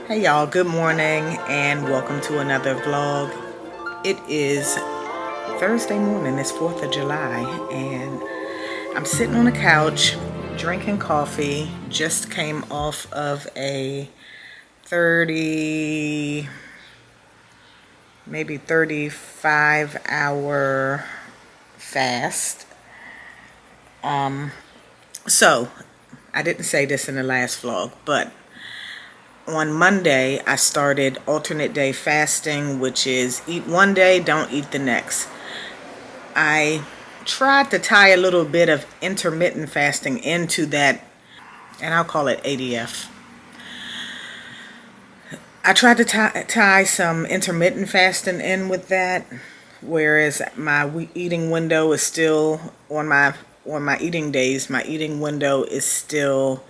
Hey y'all, good morning and welcome to another vlog. It is Thursday morning, it's 4th of July, and I'm sitting on the couch drinking coffee. Just came off of a 30, maybe 35-hour fast. So, I didn't say this in the last vlog, but on Monday, I started alternate day fasting, which is eat one day, don't eat the next. I tried to tie a little bit of intermittent fasting into that, and I'll call it ADF. I tried to tie some intermittent fasting in with that, whereas my eating window is still on my eating days. My eating window is still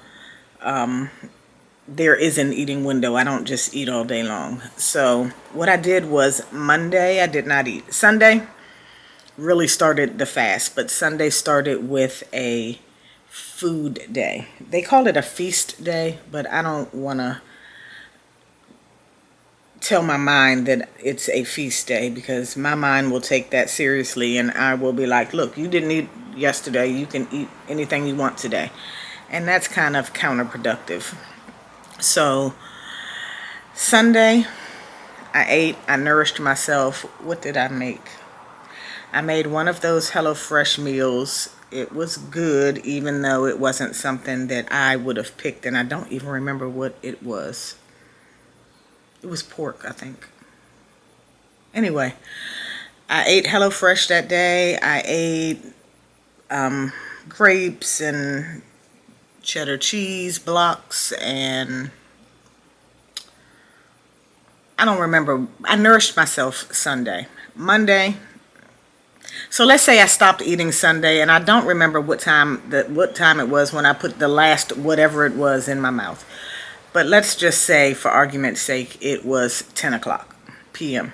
there is an eating window. I don't just eat all day long. So what I did was Monday I did not eat. Sunday really started the fast, but Sunday started with a food day. They call it a feast day, but I don't want to tell my mind that it's a feast day, because my mind will take that seriously and I will be like, look, you didn't eat yesterday, you can eat anything you want today. And that's kind of counterproductive. So Sunday, I ate, I nourished myself. What did I make? I made one of those HelloFresh meals. It was good, even though it wasn't something that I would have picked, and I don't even remember what it was. It was pork, I think. Anyway, I ate HelloFresh that day. I ate grapes and cheddar cheese blocks, and I don't remember. I nourished myself Sunday. Monday, so let's say I stopped eating Sunday, and I don't remember what time it was when I put the last whatever it was in my mouth. But let's just say, for argument's sake, it was 10 o'clock p.m.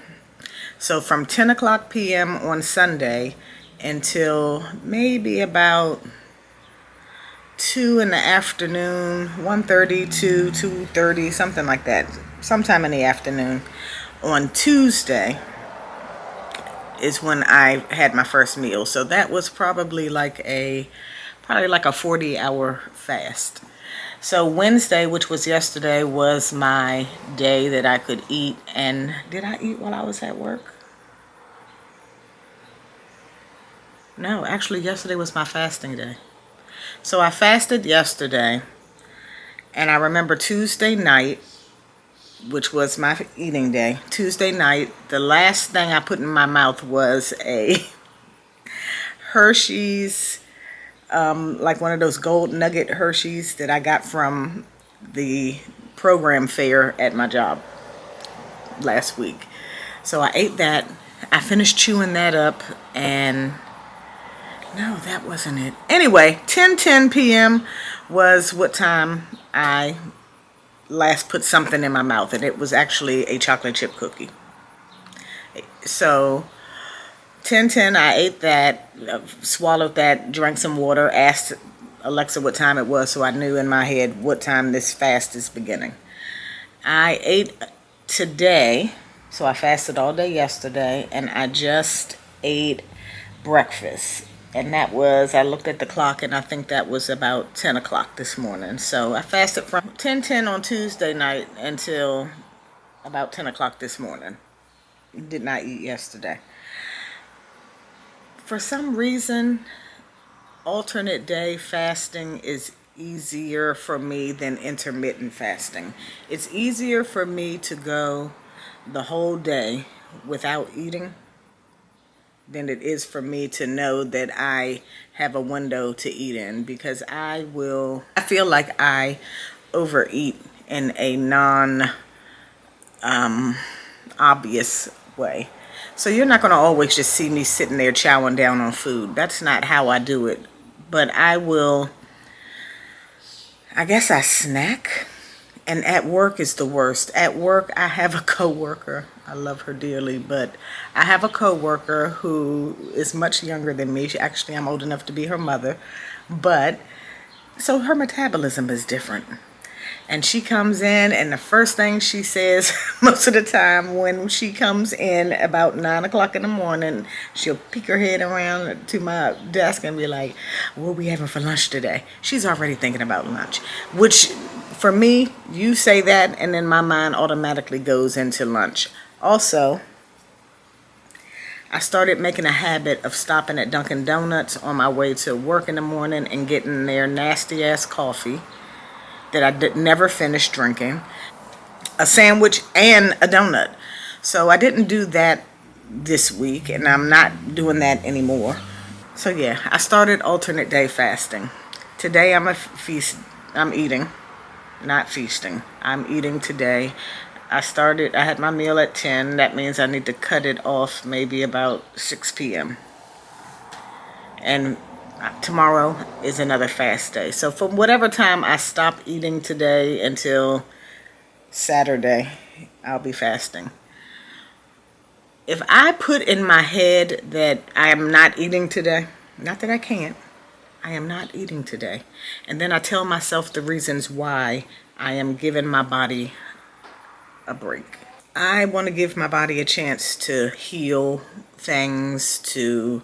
So from 10 o'clock p.m. on Sunday until maybe about 2 in the afternoon, 1:30 to 2:30, something like that, sometime in the afternoon on Tuesday is when I had my first meal. So that was probably like a 40-hour fast. So Wednesday, which was yesterday, was my day that I could eat. And did I eat while I was at work? No, actually yesterday was my fasting day. So I fasted yesterday, and I remember Tuesday night, which was my eating day. Tuesday night, the last thing I put in my mouth was a Hershey's, like one of those gold nugget Hershey's that I got from the program fair at my job last week. So I ate that. I finished chewing that up, and no, that wasn't it. Anyway, 10:10 p.m. was what time I last put something in my mouth, and it was actually a chocolate chip cookie. So 10:10, I ate that, swallowed that, drank some water, asked Alexa what time it was, so I knew in my head what time this fast is beginning. I ate today, so I fasted all day yesterday, and I just ate breakfast. And that was, I looked at the clock, and I think that was about 10 o'clock this morning. So I fasted from 10:10 on Tuesday night until about 10 o'clock this morning. Did not eat yesterday. For some reason, alternate day fasting is easier for me than intermittent fasting. It's easier for me to go the whole day without eating than it is for me to know that I have a window to eat in, because I feel like I overeat in a obvious way. So you're not going to always just see me sitting there chowing down on food. That's not how I do it. But I guess I snack. And at work is the worst. At work, I have a coworker. I love her dearly, but I have a coworker who is much younger than me. Actually, I'm old enough to be her mother. But so her metabolism is different. And she comes in, and the first thing she says, most of the time when she comes in about 9 o'clock in the morning, she'll peek her head around to my desk and be like, "What are we having for lunch today?" She's already thinking about lunch, which for me, you say that, and then my mind automatically goes into lunch. Also, I started making a habit of stopping at Dunkin' Donuts on my way to work in the morning and getting their nasty ass coffee that I never finished drinking, a sandwich, and a donut. So I didn't do that this week, and I'm not doing that anymore. So yeah, I started alternate day fasting. Today I'm eating, not feasting. I'm eating today. I had my meal at 10. That means I need to cut it off maybe about 6 p.m. And tomorrow is another fast day. So from whatever time I stop eating today until Saturday, I'll be fasting. If I put in my head that I am not eating today, not that I can't, I am not eating today, and then I tell myself the reasons why, I am giving my body a break. I want to give my body a chance to heal things, to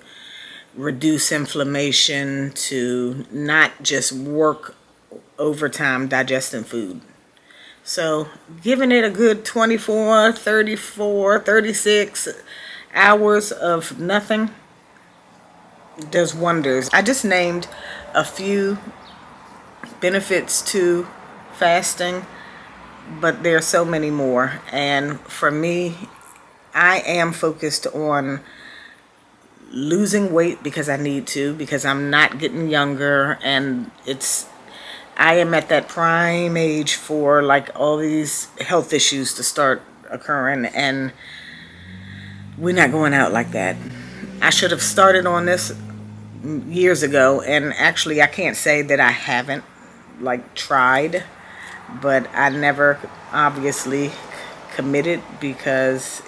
reduce inflammation, to not just work overtime digesting food. So giving it a good 24, 34, 36 hours of nothing does wonders. I just named a few benefits to fasting, but there are so many more. And for me, I am focused on losing weight because I need to, because I'm not getting younger, and I am at that prime age for like all these health issues to start occurring, and we're not going out like that. I should have started on this years ago, and actually I can't say that I haven't like tried, but I never obviously committed, because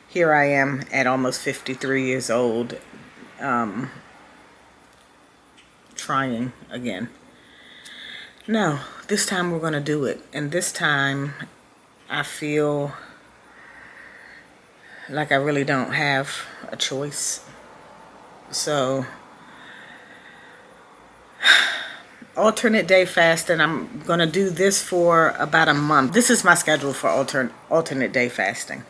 here I am at almost 53 years old, trying again. No, this time we're going to do it. And this time I feel like I really don't have a choice. So, alternate day fasting, I'm going to do this for about a month. This is my schedule for alternate day fasting.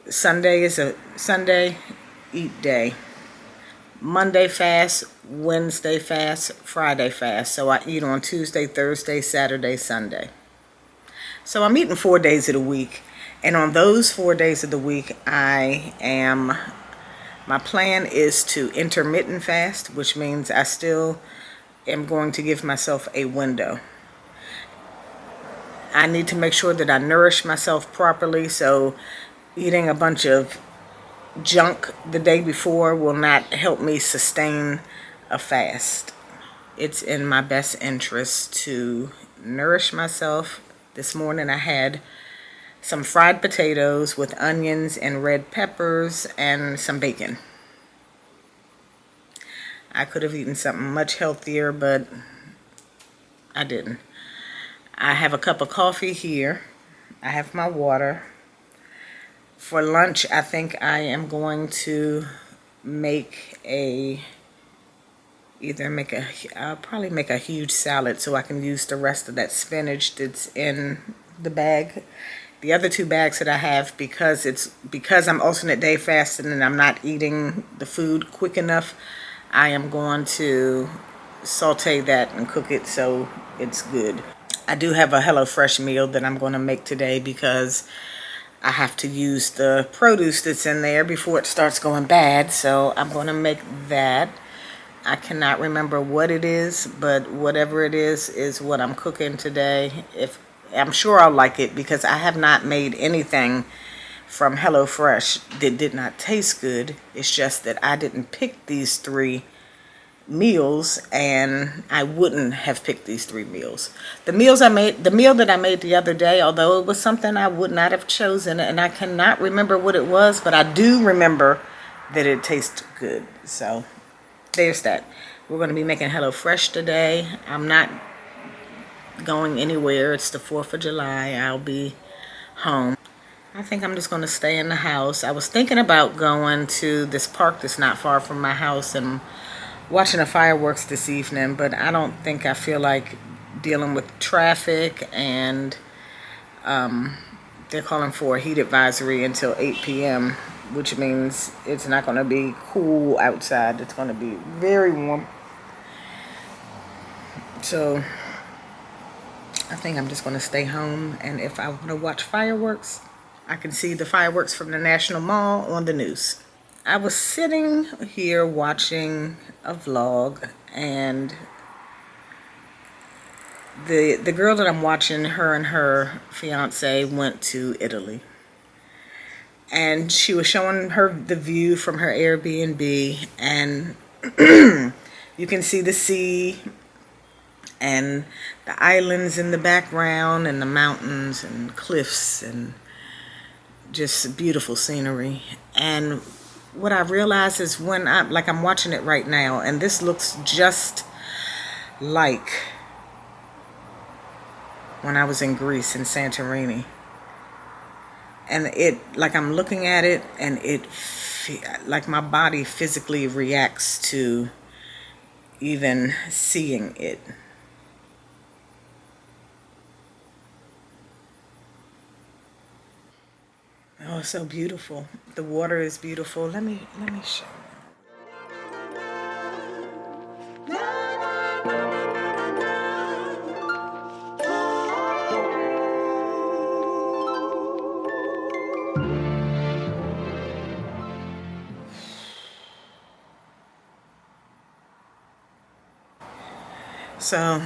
Sunday is a Sunday eat day. Monday fast, Wednesday fast, Friday fast. So I eat on Tuesday, Thursday, Saturday, Sunday. So I'm eating 4 days of the week. And on those 4 days of the week, my plan is to intermittent fast, which means I still am going to give myself a window. I need to make sure that I nourish myself properly, so eating a bunch of junk the day before will not help me sustain a fast. It's in my best interest to nourish myself. This morning I had some fried potatoes with onions and red peppers and some bacon. I could have eaten something much healthier, but I didn't. I have a cup of coffee here. I have my water. For lunch, I think I am going to I'll probably make a huge salad so I can use the rest of that spinach that's in the bag. The other 2 bags that I have, because I'm alternate day fasting and I'm not eating the food quick enough, I am going to saute that and cook it so it's good. I do have a HelloFresh meal that I'm going to make today, because I have to use the produce that's in there before it starts going bad. So I'm going to make that. I cannot remember what it is, but whatever it is what I'm cooking today. I'm sure I'll like it, because I have not made anything from HelloFresh that did not taste good. It's just that I didn't pick these 3 meals, and I wouldn't have picked these 3 meals. The meal that I made the other day, although it was something I would not have chosen, and I cannot remember what it was, but I do remember that it tasted good. So there's that. We're going to be making HelloFresh today. I'm not going anywhere. It's the 4th of July. I'll be home. I think I'm just going to stay in the house. I was thinking about going to this park that's not far from my house and watching the fireworks this evening, but I don't think I feel like dealing with traffic, and they're calling for a heat advisory until 8 p.m., which means it's not going to be cool outside. It's going to be very warm. So I think I'm just going to stay home, and if I want to watch fireworks, I can see the fireworks from the National Mall on the news. I was sitting here watching a vlog, and the girl that I'm watching, her and her fiance went to Italy. And she was showing her the view from her Airbnb, and you can see the sea and the islands in the background and the mountains and cliffs and just beautiful scenery. And what I realized is when I'm watching it right now, and this looks just like when I was in Greece in Santorini. And I'm looking at it, and like my body physically reacts to even seeing it. Oh, it's so beautiful. The water is beautiful. Let me show you. So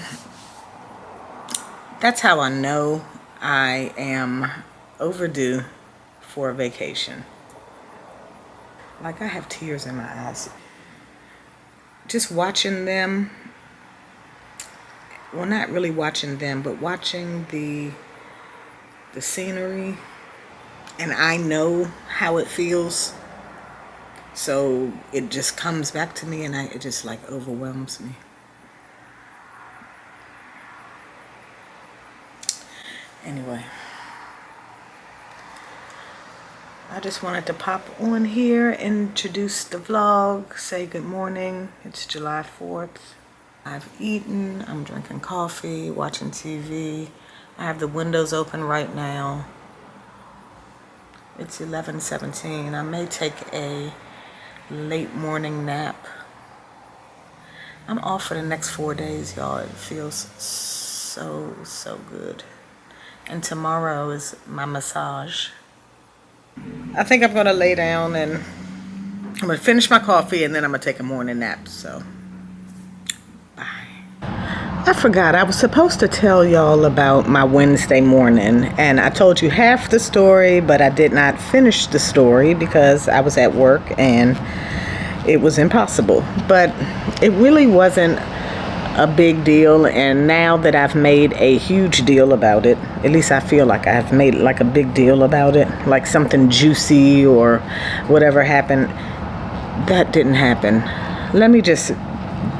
that's how I know I am overdue for a vacation. Like, I have tears in my eyes. Just watching them, well, not really watching them, but watching the scenery, and I know how it feels. So it just comes back to me, and it just like overwhelms me. Anyway, I just wanted to pop on here, introduce the vlog, say good morning. It's July 4th. I've eaten, I'm drinking coffee, watching TV. I have the windows open right now. It's 11:17. I may take a late morning nap. I'm off for the next 4 days, y'all. It feels so good. And tomorrow is my massage. I think I'm going to lay down, and I'm going to finish my coffee, and then I'm going to take a morning nap. So, bye. I forgot. I was supposed to tell y'all about my Wednesday morning, and I told you half the story, but I did not finish the story because I was at work and it was impossible. But it really wasn't a big deal, and now that I've made a huge deal about it, at least I feel like I have made like a big deal about it, like something juicy or whatever happened, that didn't happen. Let me just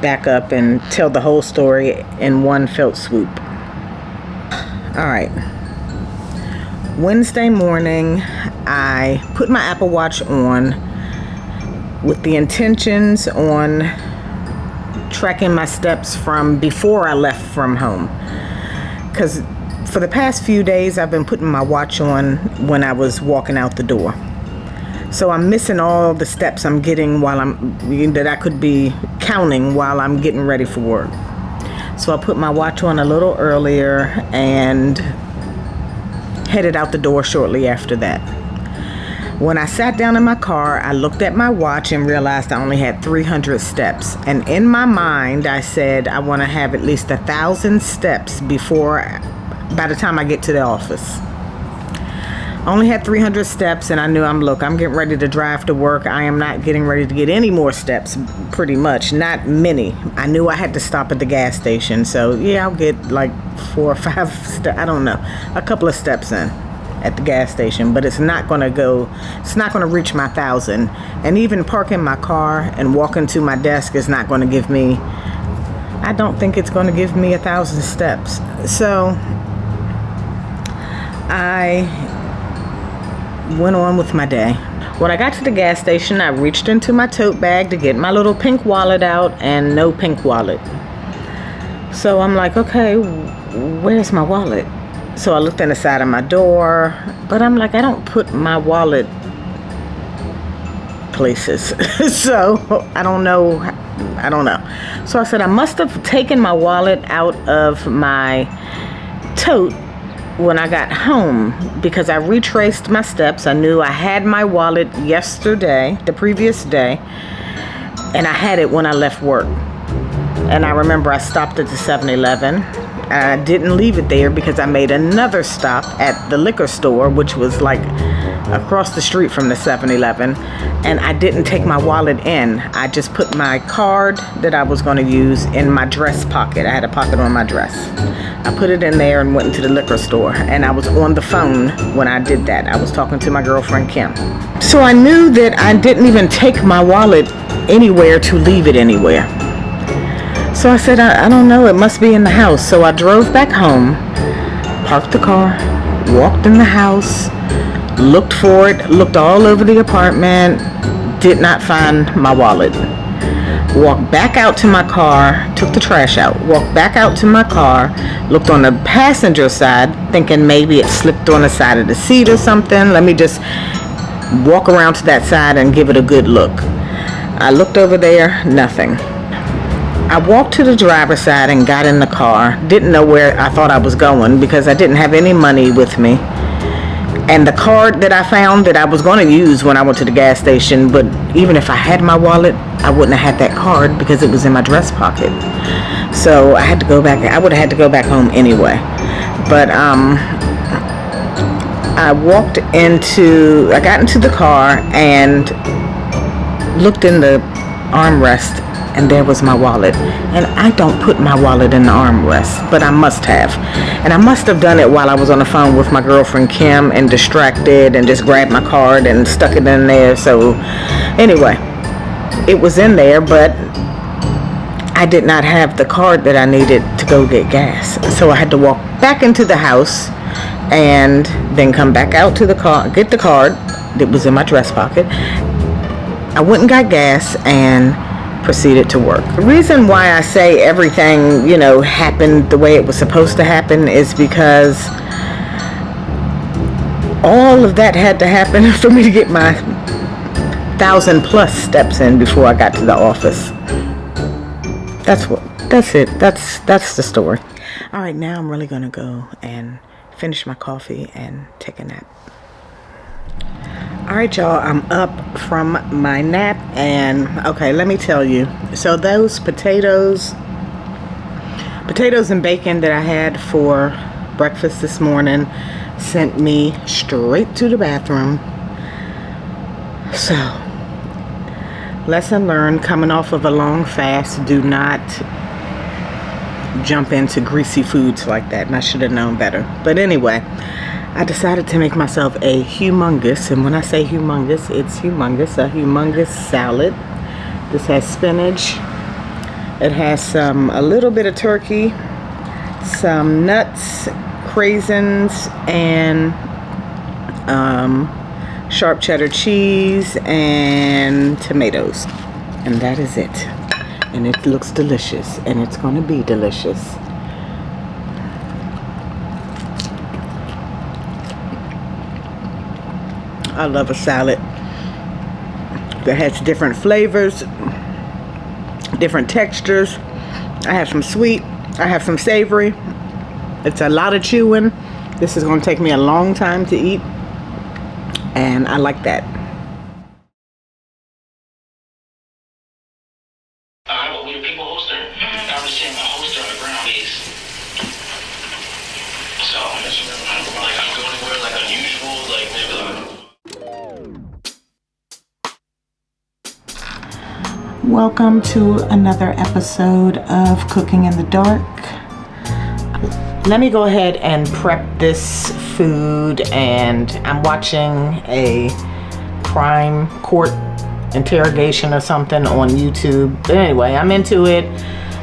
back up and tell the whole story in one felt swoop. All right. Wednesday morning, I put my Apple Watch on with the intentions on tracking my steps from before I left from home, because for the past few days I've been putting my watch on when I was walking out the door, so I'm missing all the steps I'm getting that I could be counting while I'm getting ready for work. So I put my watch on a little earlier and headed out the door shortly after that. When I sat down in my car, I looked at my watch and realized I only had 300 steps. And in my mind, I said I want to have at least 1,000 steps by the time I get to the office. I only had 300 steps, and I knew I'm getting ready to drive to work. I am not getting ready to get any more steps, pretty much. Not many. I knew I had to stop at the gas station. So, yeah, I'll get like 4 or 5 steps. I don't know. A couple of steps in. at the gas station, but it's not going to reach my 1,000. And even parking my car and walking to my desk is not going to give me, I don't think it's going to give me 1,000 steps. So I went on with my day. When I got to the gas station, I reached into my tote bag to get my little pink wallet out, and no pink wallet. So I'm like, okay, where's my wallet? So I looked in the side of my door, but I'm like, I don't put my wallet places. So I don't know. So I said, I must have taken my wallet out of my tote when I got home, because I retraced my steps. I knew I had my wallet yesterday, the previous day, and I had it when I left work. And I remember I stopped at the 7-Eleven. I didn't leave it there because I made another stop at the liquor store, which was like across the street from the 7-Eleven, and I didn't take my wallet in. I just put my card that I was going to use in my dress pocket. I had a pocket on my dress. I put it in there and went into the liquor store, and I was on the phone when I did that. I was talking to my girlfriend Kim. So I knew that I didn't even take my wallet anywhere to leave it anywhere. So I said, I don't know, it must be in the house. So I drove back home, parked the car, walked in the house, looked for it, looked all over the apartment, did not find my wallet. Walked back out to my car, took the trash out, walked back out to my car, looked on the passenger side, thinking maybe it slipped on the side of the seat or something. Let me just walk around to that side and give it a good look. I looked over there, nothing. I walked to the driver's side and got in the car. Didn't know where I thought I was going because I didn't have any money with me. And the card that I found that I was going to use when I went to the gas station, but even if I had my wallet, I wouldn't have had that card because it was in my dress pocket. So I had to go back. I would have had to go back home anyway. But I got into the car and looked in the armrest, and there was my wallet. And I don't put my wallet in the armrest, but I must have. And I must have done it while I was on the phone with my girlfriend Kim and distracted and just grabbed my card and stuck it in there. So anyway, it was in there, but I did not have the card that I needed to go get gas. So I had to walk back into the house and then come back out to the car, get the card that was in my dress pocket. I went and got gas and proceeded to work. The reason why I say everything, happened the way it was supposed to happen is because all of that had to happen for me to get my 1,000+ steps in before I got to the office. That's it. That's the story. All right, now I'm really gonna go and finish my coffee and take a nap. All right, y'all, I'm up from my nap, and okay, let me tell you. So those potatoes and bacon that I had for breakfast this morning sent me straight to the bathroom. So, lesson learned, coming off of a long fast, do not jump into greasy foods like that, and I should have known better. But anyway, I decided to make myself a humongous, and when I say humongous, it's humongous, a humongous salad. This has spinach. It has a little bit of turkey, some nuts, craisins, and sharp cheddar cheese and tomatoes. And that is it. And it looks delicious, and it's going to be delicious. I love a salad that has different flavors, different textures. I have some sweet, I have some savory. It's a lot of chewing. This is going to take me a long time to eat, and I like that. What do people holster? I was saying a holster on the ground is. So, like, I'm going to wear like unusual, like maybe like. Welcome to another episode of Cooking in the Dark. Let me go ahead and prep this food, and I'm watching a crime court interrogation or something on YouTube. But anyway, I'm into it.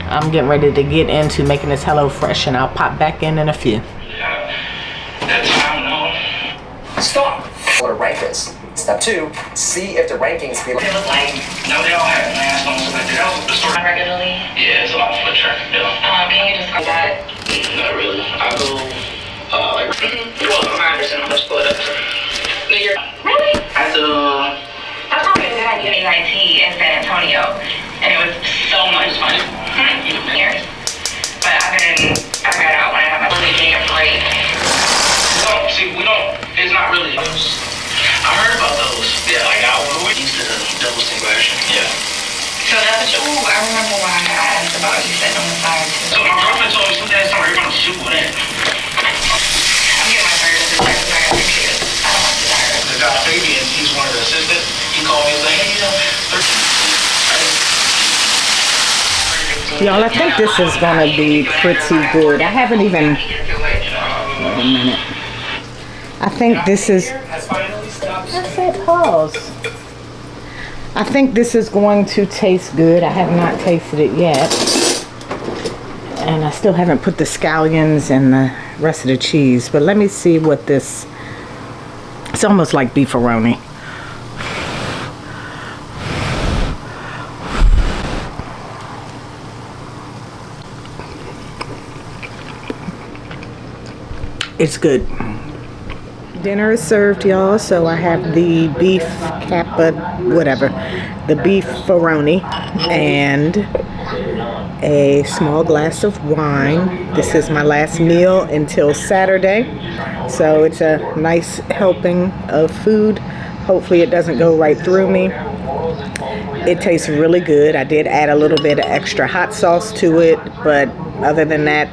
I'm getting ready to get into making this HelloFresh, and I'll pop back in a few. That time, no. Stop. Or rank this. Step 2, see if the rankings feel They look like, no, they all have masks on, so like that was the story. Regularly. Yeah, it's a lot of foot traffic, though. Can you just go that? Not really. I go, like, well, I'm 100% on the split up. No, you're really? At the, I was talking to that UNIT in San Antonio, and it was so much fun. Years. But I got out when I had my really big break. it's not really, I heard about those. Yeah, like, we used to the double stick version. Yeah. So that's what I remember why I asked about you sitting on the side too. So my girlfriend told me sometimes you're gonna shoot with it. I'm getting my third assistant because I got 3 kids. I don't want to die. The guy Fabian, he's one of the assistants. He called me and was like, hey, Y'all, I think this is gonna be pretty good. I haven't even, wait a minute. I think this is, I said pause. I think this is going to taste good. I have not tasted it yet. And I still haven't put the scallions and the rest of the cheese. But let me see what this, it's almost like beefaroni. It's good. Dinner is served, y'all. So I have the beef kappa, whatever, the beef faroni, and a small glass of wine. This is my last meal until Saturday. So it's a nice helping of food. Hopefully it doesn't go right through me. It tastes really good. I did add a little bit of extra hot sauce to it, but other than that,